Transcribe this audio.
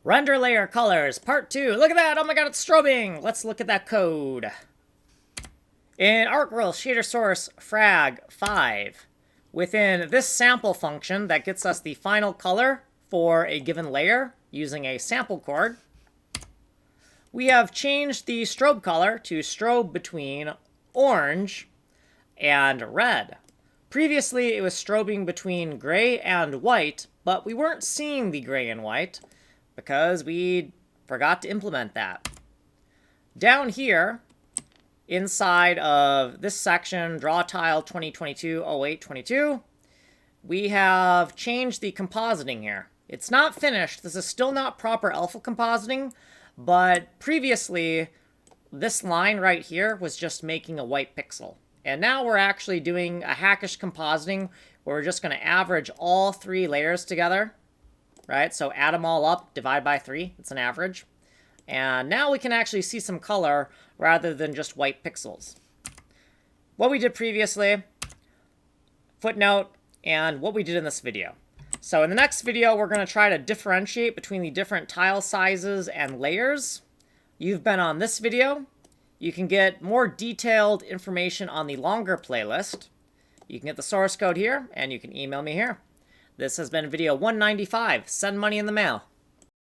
Render layer colors, part 2. Look at that! Oh my god, it's strobing! Let's look at that code. In ArtWorld shader source frag 5, within this sample function that gets us the final color for a given layer using a sample chord, we have changed the strobe color to strobe between orange and red. Previously, it was strobing between gray and white, but we weren't seeing the gray and white because we forgot to implement that. Down here, inside of this section, Draw Tile 2022-08-22, we have changed the compositing here. It's not finished. This is still not proper alpha compositing, but previously, this line right here was just making a white pixel. And now we're actually doing a hackish compositing where we're just going to average all 3 layers together, right? So add them all up, divide by 3. It's an average. And now we can actually see some color rather than just white pixels. What we did previously, footnote, and what we did in this video. So in the next video, we're going to try to differentiate between the different tile sizes and layers. You've been on this video. You can get more detailed information on the longer playlist. You can get the source code here, and you can email me here. This has been video 195. Send money in the mail.